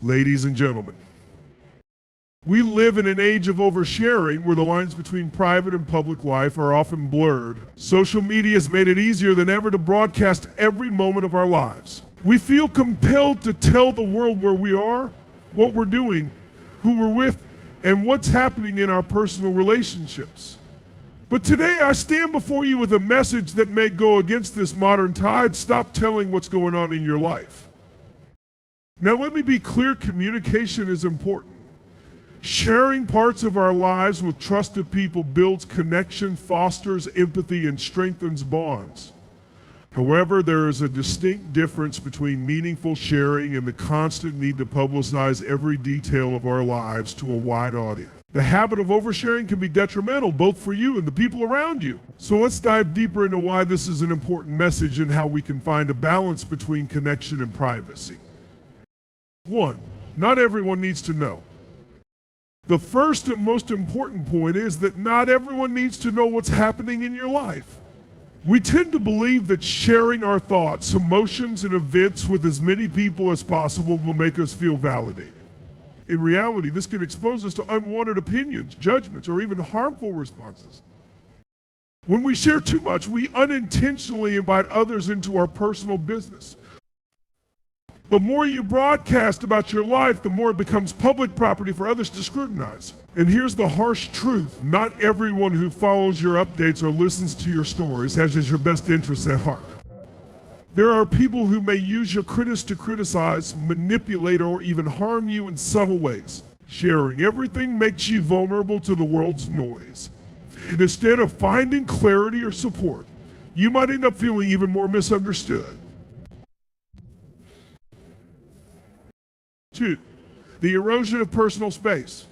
Ladies and gentlemen, we live in an age of oversharing where the lines between private and public life are often blurred. Social media has made it easier than ever to broadcast every moment of our lives. We feel compelled to tell the world where we are, what we're doing, who we're with, and what's happening in our personal relationships. But today I stand before you with a message that may go against this modern tide. Stop telling what's going on in your life. Now let me be clear, communication is important. Sharing parts of our lives with trusted people builds connection, fosters empathy, and strengthens bonds. However, there is a distinct difference between meaningful sharing and the constant need to publicize every detail of our lives to a wide audience. The habit of oversharing can be detrimental both for you and the people around you. So let's dive deeper into why this is an important message and how we can find a balance between connection and privacy. 1. Not everyone needs to know. The first and most important point is that not everyone needs to know what's happening in your life. We tend to believe that sharing our thoughts, emotions, and events with as many people as possible will make us feel validated. In reality, this can expose us to unwanted opinions, judgments, or even harmful responses. When we share too much, we unintentionally invite others into our personal business. The more you broadcast about your life, the more it becomes public property for others to scrutinize. And here's the harsh truth. Not everyone who follows your updates or listens to your stories has your best interests at heart. There are people who may use your critics to criticize, manipulate, or even harm you in subtle ways. Sharing everything makes you vulnerable to the world's noise. And instead of finding clarity or support, you might end up feeling even more misunderstood. 2. The erosion of personal space.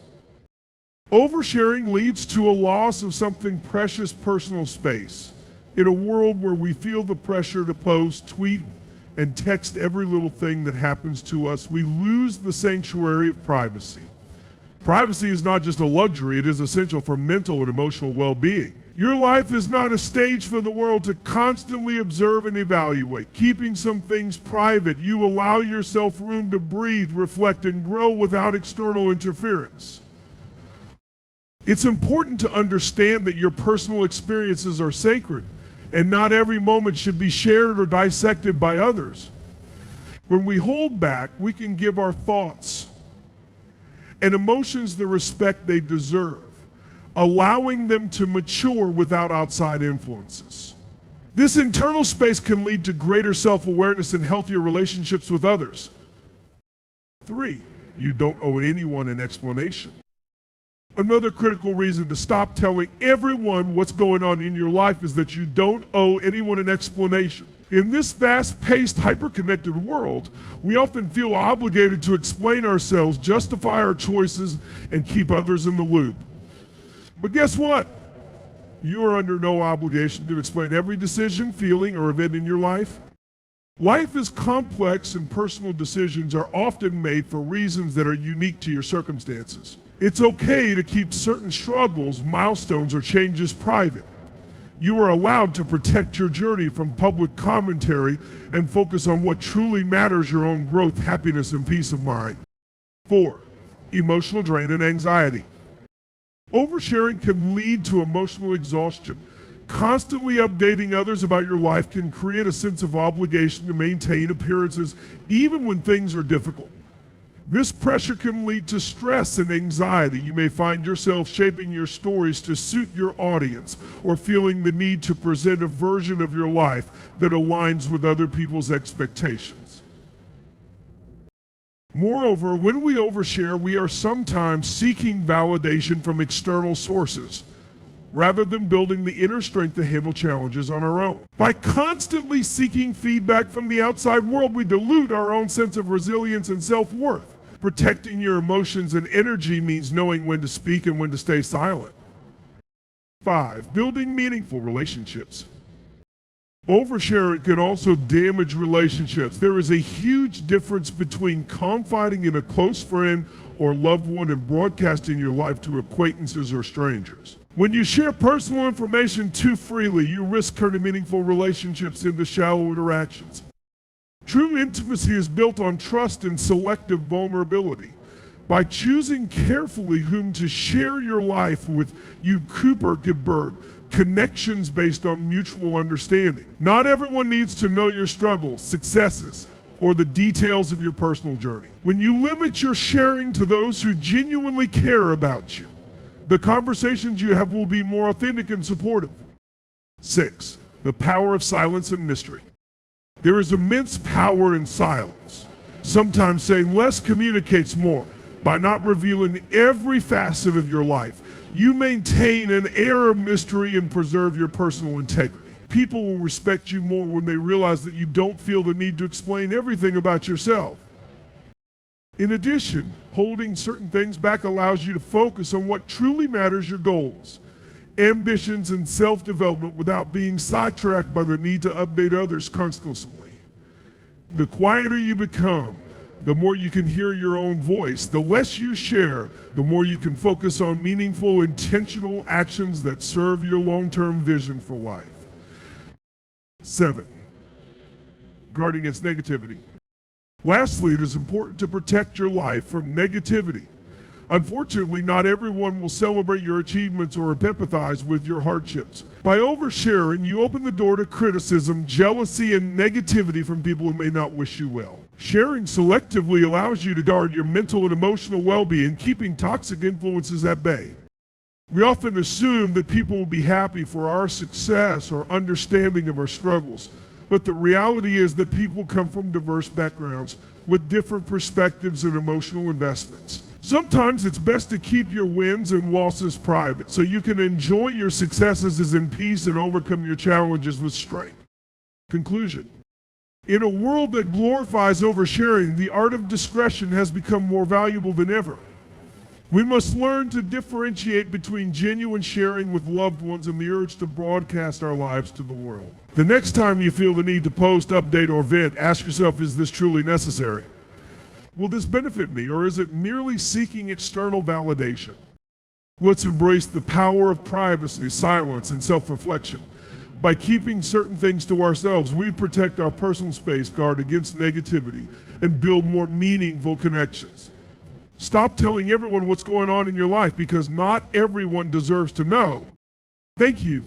Oversharing leads to a loss of something precious, personal space. In a world where we feel the pressure to post, tweet, and text every little thing that happens to us, we lose the sanctuary of privacy. Privacy is not just a luxury, it is essential for mental and emotional well-being. Your life is not a stage for the world to constantly observe and evaluate. Keeping some things private, you allow yourself room to breathe, reflect, and grow without external interference. It's important to understand that your personal experiences are sacred, and not every moment should be shared or dissected by others. When we hold back, we can give our thoughts and emotions the respect they deserve, allowing them to mature without outside influences. This internal space can lead to greater self-awareness and healthier relationships with others. 3. You don't owe anyone an explanation. Another critical reason to stop telling everyone what's going on in your life is that you don't owe anyone an explanation. In this fast-paced, hyper-connected world, we often feel obligated to explain ourselves, justify our choices, and keep others in the loop. But guess what? You are under no obligation to explain every decision, feeling, or event in your life. Life is complex, and personal decisions are often made for reasons that are unique to your circumstances. It's okay to keep certain struggles, milestones, or changes private. You are allowed to protect your journey from public commentary and focus on what truly matters: your own growth, happiness, and peace of mind. 4. Emotional drain and anxiety. Oversharing can lead to emotional exhaustion. Constantly updating others about your life can create a sense of obligation to maintain appearances even when things are difficult. This pressure can lead to stress and anxiety. You may find yourself shaping your stories to suit your audience or feeling the need to present a version of your life that aligns with other people's expectations. Moreover, when we overshare, we are sometimes seeking validation from external sources rather than building the inner strength to handle challenges on our own. By constantly seeking feedback from the outside world, we dilute our own sense of resilience and self-worth. Protecting your emotions and energy means knowing when to speak and when to stay silent. 5. Building meaningful relationships. Oversharing can also damage relationships. There is a huge difference between confiding in a close friend or loved one and broadcasting your life to acquaintances or strangers. When you share personal information too freely, you risk turning meaningful relationships into shallow interactions. True intimacy is built on trust and selective vulnerability. By choosing carefully whom to share your life with, you Cooper connections based on mutual understanding. Not everyone needs to know your struggles, successes, or the details of your personal journey. When you limit your sharing to those who genuinely care about you, the conversations you have will be more authentic and supportive. 6. The power of silence and mystery. There is immense power in silence. Sometimes saying less communicates more. By not revealing every facet of your life, you maintain an air of mystery and preserve your personal integrity. People will respect you more when they realize that you don't feel the need to explain everything about yourself. In addition, holding certain things back allows you to focus on what truly matters: your goals, ambitions, and self-development without being sidetracked by the need to update others constantly. The quieter you become, the more you can hear your own voice. The less you share, the more you can focus on meaningful, intentional actions that serve your long-term vision for life. 7. Guarding against negativity. Lastly, it is important to protect your life from negativity. Unfortunately, not everyone will celebrate your achievements or empathize with your hardships. By oversharing, you open the door to criticism, jealousy, and negativity from people who may not wish you well. Sharing selectively allows you to guard your mental and emotional well-being, keeping toxic influences at bay. We often assume that people will be happy for our success or understanding of our struggles, but the reality is that people come from diverse backgrounds with different perspectives and emotional investments. Sometimes it's best to keep your wins and losses private so you can enjoy your successes in peace and overcome your challenges with strength. Conclusion. In a world that glorifies oversharing, the art of discretion has become more valuable than ever. We must learn to differentiate between genuine sharing with loved ones and the urge to broadcast our lives to the world. The next time you feel the need to post, update, or vent, ask yourself, is this truly necessary? Will this benefit me, or is it merely seeking external validation? Let's embrace the power of privacy, silence, and self-reflection. By keeping certain things to ourselves, we protect our personal space, guard against negativity, and build more meaningful connections. Stop telling everyone what's going on in your life, because not everyone deserves to know. Thank you